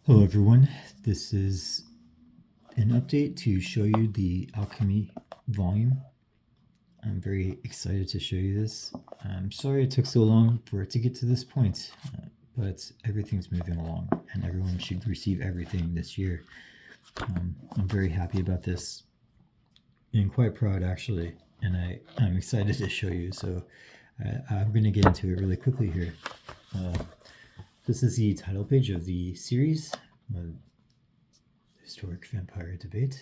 Hello everyone, this is an update to show you the Alchemy volume. I'm very excited to show you this. I'm sorry it took so long for it to get to this point, but everything's moving along and everyone should receive everything this year. I'm very happy about this and quite proud actually, and I'm excited to show you, so I'm going to get into it really quickly here. This is the title page of the series, Historic Vampire Debate,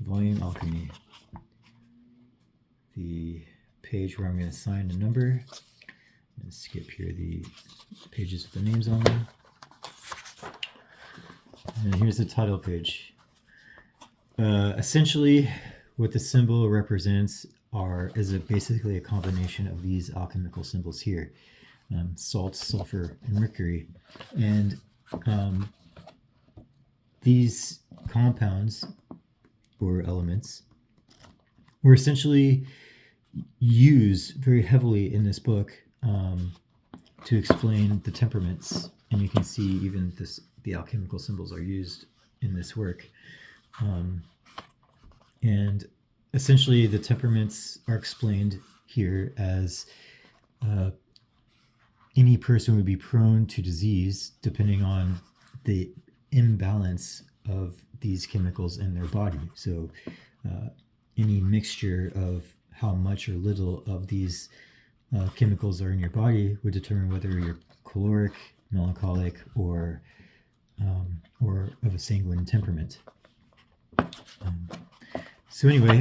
Volume Alchemy. The page where I'm going to assign a number, and skip here the pages with the names on them. And here's the title page. Essentially, what the symbol represents is basically a combination of these alchemical symbols here. Salt, sulfur, and mercury. And these compounds or elements were essentially used very heavily in this book to explain the temperaments. And you can see even the alchemical symbols are used in this work. And essentially the temperaments are explained here as any person would be prone to disease depending on the imbalance of these chemicals in their body. So any mixture of how much or little of these chemicals are in your body would determine whether you're choleric, melancholic, or of a sanguine temperament. So anyway,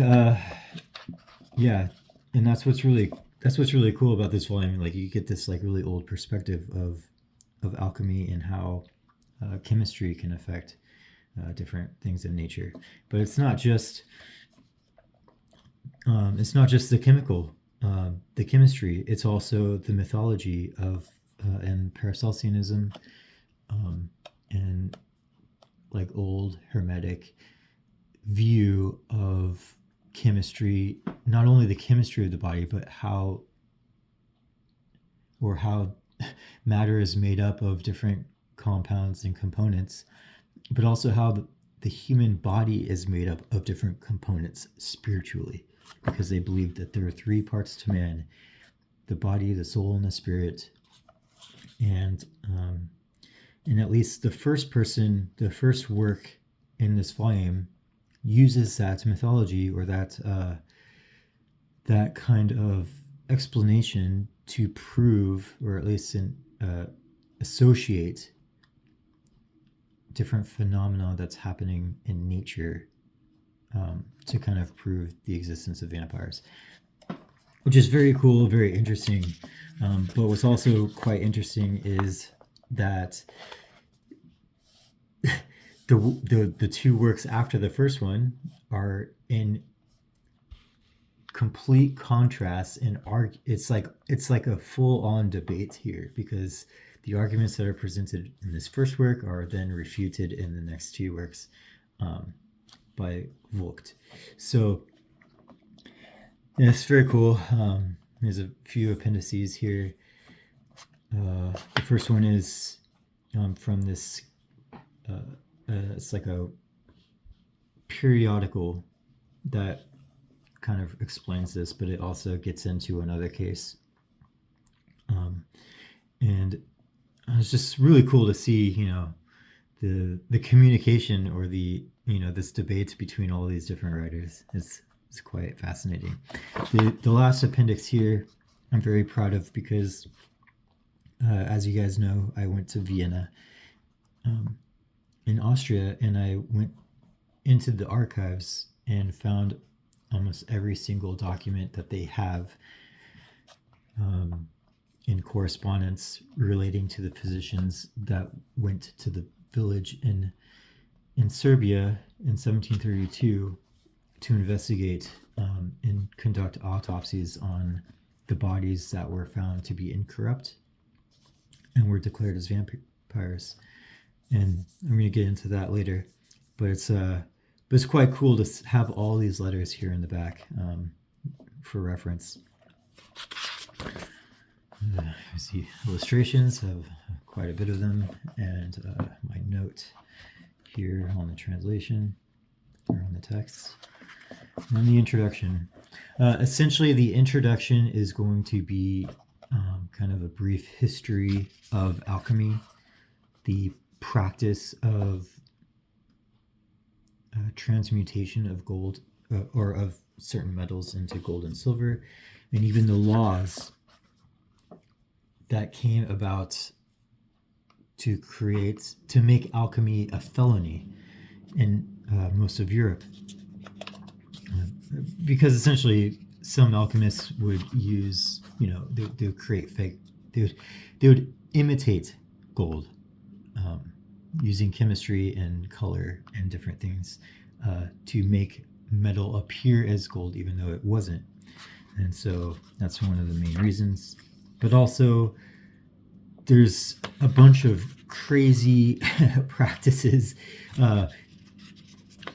yeah, and that's what's really cool about this volume. Like, you get this like really old perspective of alchemy and how chemistry can affect different things in nature. But it's not just the chemistry. It's also the mythology of and Paracelsianism and like old Hermetic view of chemistry, not only the chemistry of the body, but how matter is made up of different compounds and components, but also how the human body is made up of different components spiritually, because they believe that there are three parts to man: the body, the soul, and the spirit. And at least the first work in this volume uses that mythology or that kind of explanation to prove, or at least associate different phenomena that's happening in nature to kind of prove the existence of vampires, which is very cool, very interesting. But what's also quite interesting is that the two works after the first one are in complete contrast, and it's like a full-on debate here, because the arguments that are presented in this first work are then refuted in the next two works by Vogt. So yeah, it's very cool. There's a few appendices here. The first one is from this it's like a periodical that kind of explains this, but it also gets into another case. And it's just really cool to see, the communication, or this debate between all these different writers. It's quite fascinating. The last appendix here I'm very proud of, because as you guys know, I went to Vienna in Austria, and I went into the archives and found almost every single document that they have in correspondence relating to the physicians that went to the village in Serbia in 1732 to investigate and conduct autopsies on the bodies that were found to be incorrupt and were declared as vampires. And I'm going to get into that later, but it's quite cool to have all these letters here in the back for reference. Here's the illustrations of quite a bit of them, and my note here on the translation or on the text. And then the introduction. Essentially, the introduction is going to be kind of a brief history of alchemy, the practice of transmutation of gold or of certain metals into gold and silver, and even the laws that came about to make alchemy a felony in most of Europe. Because essentially some alchemists would use, they would create fake, they would imitate gold using chemistry and color and different things to make metal appear as gold even though it wasn't. And so that's one of the main reasons. But also there's a bunch of crazy practices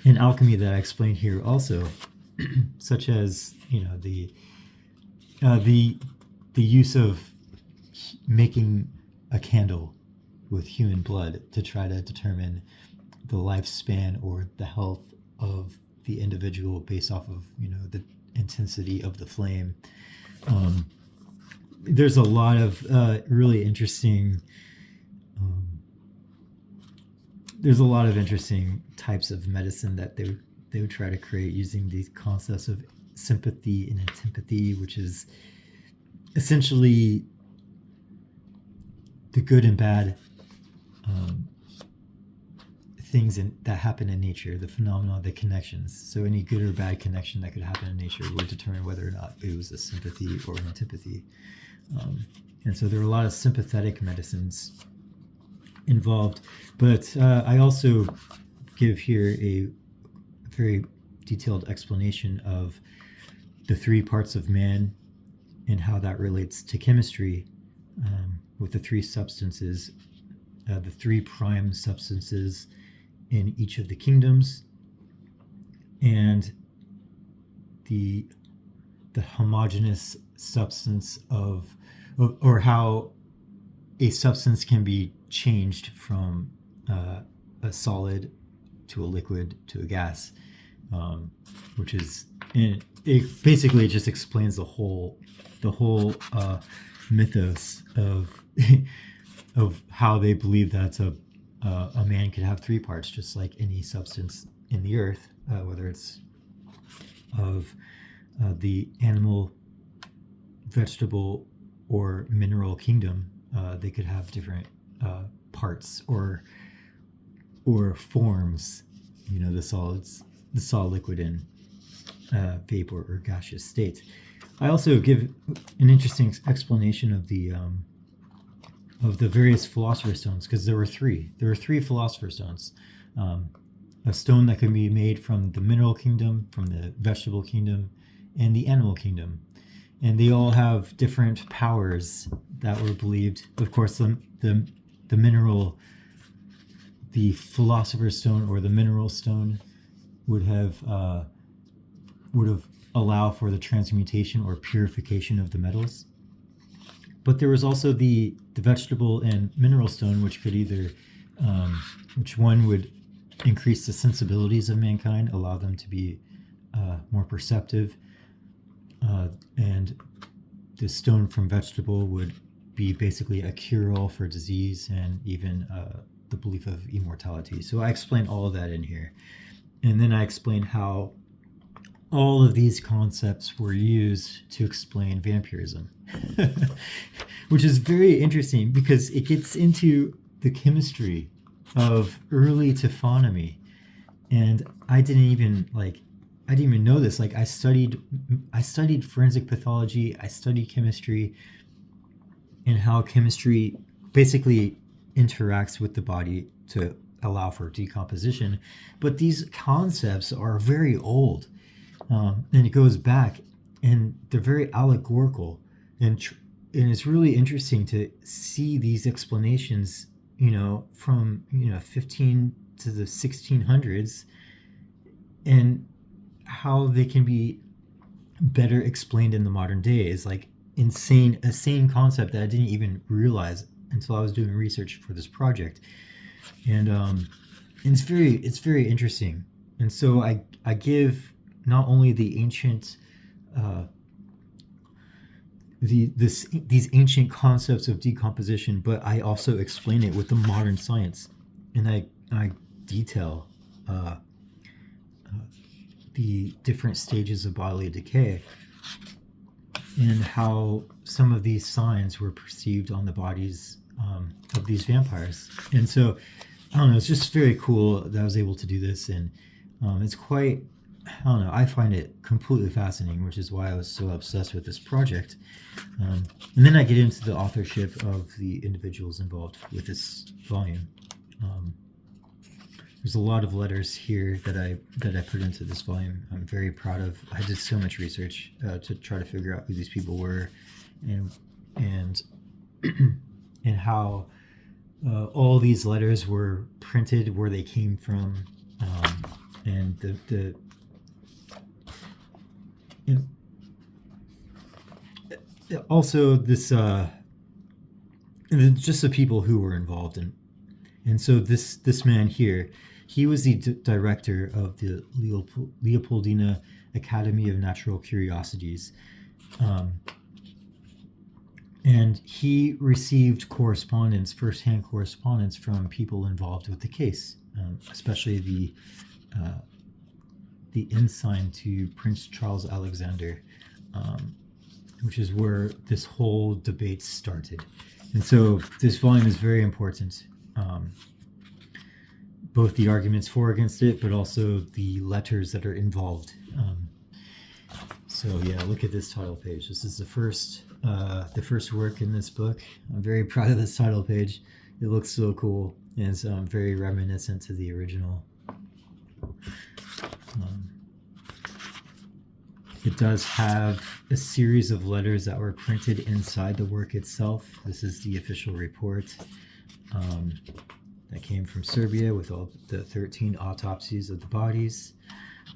in alchemy that I explained here also, such as the use of making a candle with human blood to try to determine the lifespan or the health of the individual based off of the intensity of the flame. There's a lot of really interesting there's a lot of interesting types of medicine that they would try to create using these concepts of sympathy and antipathy, which is essentially the good and bad things that happen in nature, the phenomena, the connections. So any good or bad connection that could happen in nature would determine whether or not it was a sympathy or an antipathy. And so there are a lot of sympathetic medicines involved, but I also give here a very detailed explanation of the three parts of man and how that relates to chemistry, with the three substances, the three prime substances in each of the kingdoms, and the homogeneous substance or how a substance can be changed from a solid to a liquid to a gas, which is it basically just explains the whole mythos of of how they believe that a man could have three parts, just like any substance in the earth, whether it's of the animal, vegetable, or mineral kingdom. They could have different parts or forms, the solids, the solid, liquid, and vapor or gaseous state. I also give an interesting explanation of the various philosopher's stones, because there were three philosopher's stones. A stone that can be made from the mineral kingdom, from the vegetable kingdom, and the animal kingdom. And they all have different powers that were believed. Of course, the philosopher's stone or the mineral stone would have allow for the transmutation or purification of the metals. But there was also the vegetable and mineral stone, which could either, which one would increase the sensibilities of mankind, allow them to be more perceptive, and the stone from vegetable would be basically a cure-all for disease and even the belief of immortality. So I explain all of that in here. And then I explain how all of these concepts were used to explain vampirism, which is very interesting because it gets into the chemistry of early taphonomy. And I didn't even know this. Like I studied forensic pathology, I studied chemistry, and how chemistry basically interacts with the body to allow for decomposition. But these concepts are very old. And it goes back, and they're very allegorical, and it's really interesting to see these explanations, from 15 to the 1600s, and how they can be better explained in the modern day is like a sane concept that I didn't even realize until I was doing research for this project, and it's very interesting. And so I give not only the ancient these ancient concepts of decomposition, but I also explain it with the modern science, and I detail the different stages of bodily decay and how some of these signs were perceived on the bodies of these vampires. And so, I don't know, it's just very cool that I was able to do this, and it's quite, I don't know, I find it completely fascinating, which is why I was so obsessed with this project. And then I get into the authorship of the individuals involved with this volume. There's a lot of letters here that I put into this volume. I'm very proud of. I did so much research to try to figure out who these people were, and and how all these letters were printed, where they came from, and the also this just the people who were involved in. And so this man here, he was the director of the Leopoldina Academy of Natural Curiosities, and he received first-hand correspondence from people involved with the case, especially the ensign to Prince Charles Alexander, which is where this whole debate started. And so this volume is very important. Both the arguments for against it, but also the letters that are involved. So yeah, look at this title page. This is the first work in this book. I'm very proud of this title page. It looks so cool, and it's very reminiscent to the original. It does have a series of letters that were printed inside the work itself. This is the official report that came from Serbia with all the 13 autopsies of the bodies.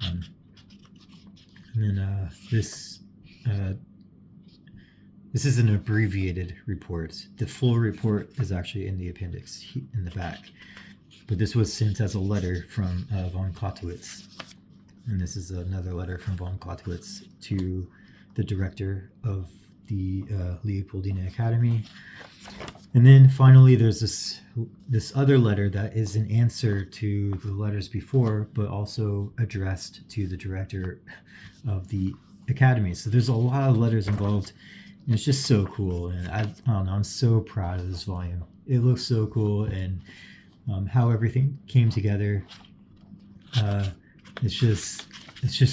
And then this is an abbreviated report. The full report is actually in the appendix in the back, but this was sent as a letter from von Clausewitz. And this is another letter from von Clausewitz to the director of the Leopoldina Academy. And then finally, there's this other letter that is an answer to the letters before, but also addressed to the director of the academy. So there's a lot of letters involved, and it's just so cool. And I don't know, I'm so proud of this volume. It looks so cool, and how everything came together. It's just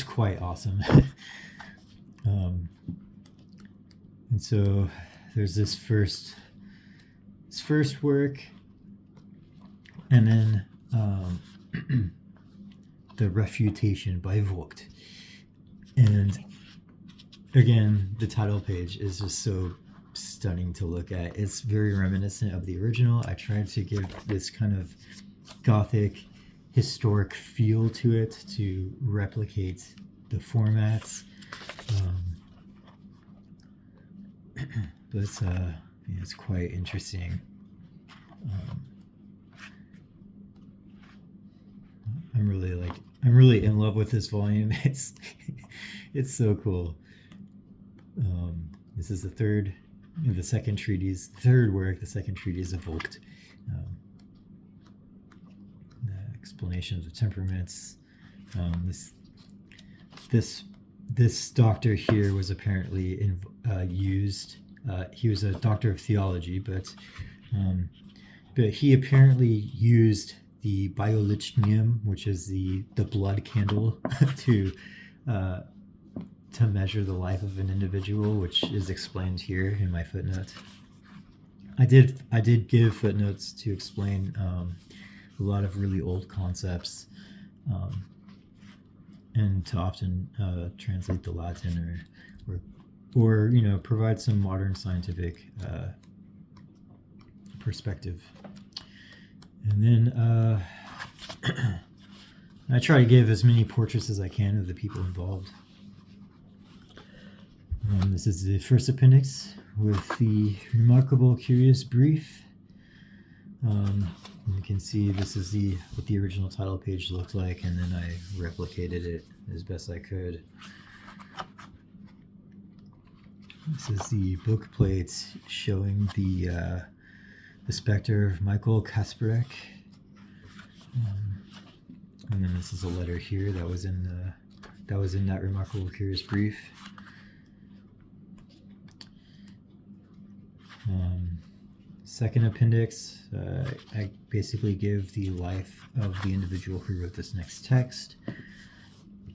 quite awesome. And so there's this first work, and then the refutation by Vogt. And again, the title page is just so stunning to look at. It's very reminiscent of the original. I tried to give this kind of gothic historic feel to it to replicate the formats, but it's quite interesting. I'm really in love with this volume. It's so cool. This is the second treatise of Vogt. Explanations of temperaments. This doctor here was apparently used. He was a doctor of theology, but he apparently used the biolichnium, which is the blood candle, to measure the life of an individual, which is explained here in my footnote. I did give footnotes to explain a lot of really old concepts, and to often translate the Latin or provide some modern scientific perspective. And then I try to give as many portraits as I can of the people involved. This is the first appendix with the remarkable, curious brief You can see this is what the original title page looked like, and then I replicated it as best I could. This is the book plate showing the specter of Michael Kasparek. And then this is a letter here that was in that Remarkable Curious Brief. Second appendix, I basically give the life of the individual who wrote this next text.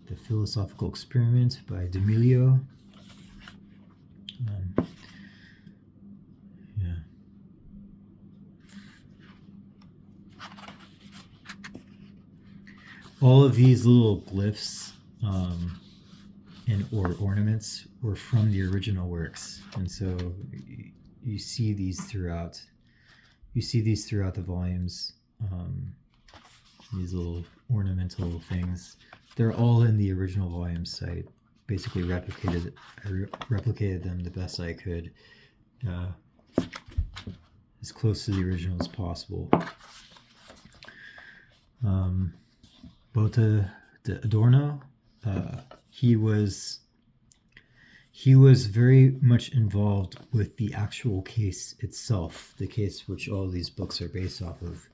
The Philosophical Experiment by D'Amelio. All of these little glyphs or ornaments were from the original works, and so you see these throughout. You see these throughout the volumes. These little ornamental things. They're all in the original volume site. Basically replicated them the best I could, as close to the original as possible. Bota de Adorno, he was very much involved with the actual case itself, the case which all these books are based off of,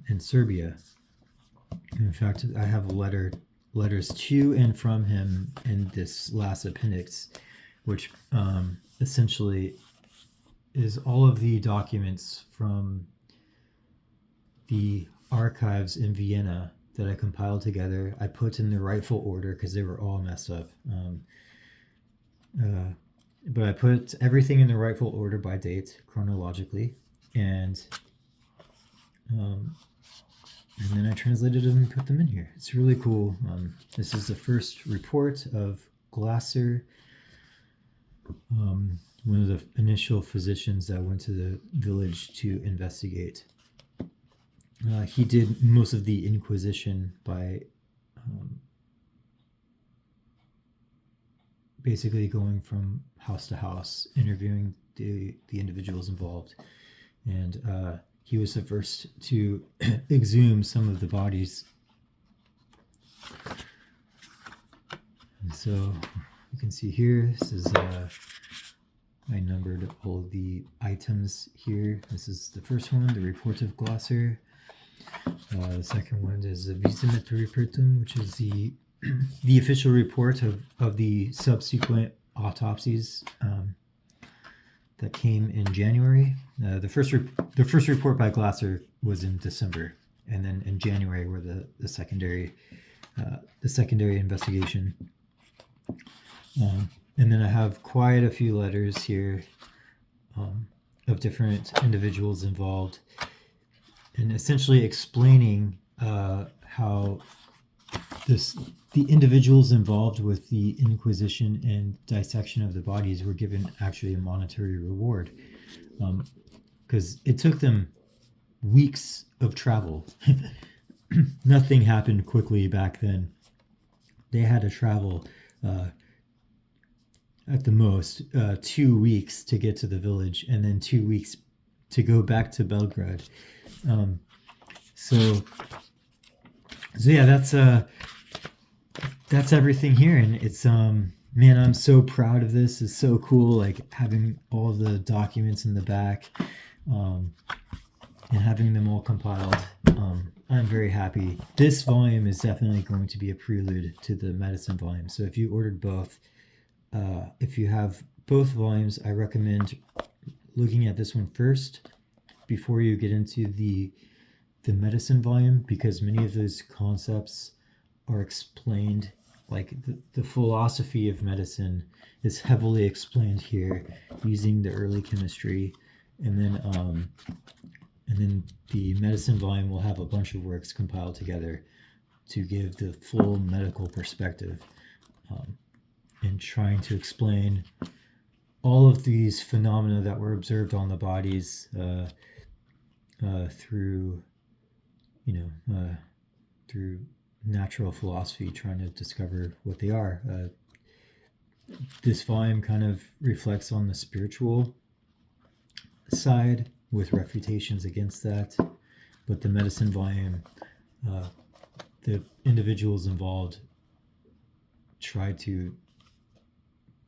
in Serbia. In fact, I have letters to and from him in this last appendix, which essentially is all of the documents from the archives in Vienna that I compiled together. I put in the rightful order because they were all messed up. But I put everything in the rightful order by date, chronologically, and then I translated them and put them in here. It's really cool. This is the first report of Glasser, one of the initial physicians that went to the village to investigate. He did most of the inquisition by basically going from house to house, interviewing the individuals involved. And he was the first to exhume some of the bodies. And so you can see here, this is I numbered all of the items here. This is the first one, the Report of Glasser. The second one is the Visum et Repertum, which is the official report of the subsequent autopsies that came in January. The first report by Glasser was in December, and then in January were the secondary investigation. And then I have quite a few letters here of different individuals involved, and essentially explaining how the individuals involved with the inquisition and dissection of the bodies were given actually a monetary reward, because it took them weeks of travel. Nothing happened quickly back then. They had to travel at the most 2 weeks to get to the village, and then 2 weeks to go back to Belgrade. So yeah, that's everything here, and it's man, I'm so proud of this. It's so cool, like having all of the documents in the back, and having them all compiled. I'm very happy. This volume is definitely going to be a prelude to the medicine volume. So if you ordered both, if you have both volumes, I recommend looking at this one first before you get into the medicine volume, because many of those concepts are explained, like the philosophy of medicine is heavily explained here using the early chemistry, and then the medicine volume will have a bunch of works compiled together to give the full medical perspective, and trying to explain all of these phenomena that were observed on the bodies through natural philosophy, trying to discover what they are. This volume kind of reflects on the spiritual side with refutations against that. But the medicine volume, the individuals involved tried to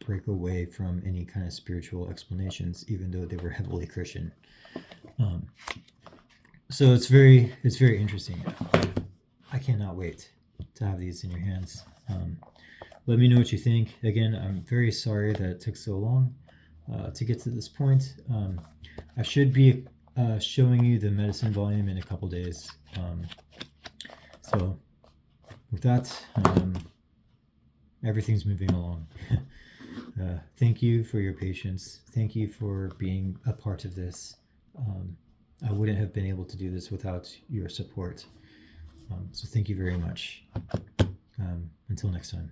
break away from any kind of spiritual explanations, even though they were heavily Christian. So it's very interesting. I cannot wait to have these in your hands. Let me know what you think. Again, I'm very sorry that it took so long to get to this point. I should be showing you the medicine volume in a couple days. So with that, everything's moving along. Thank you for your patience. Thank you for being a part of this. I wouldn't have been able to do this without your support. So thank you very much. Until next time.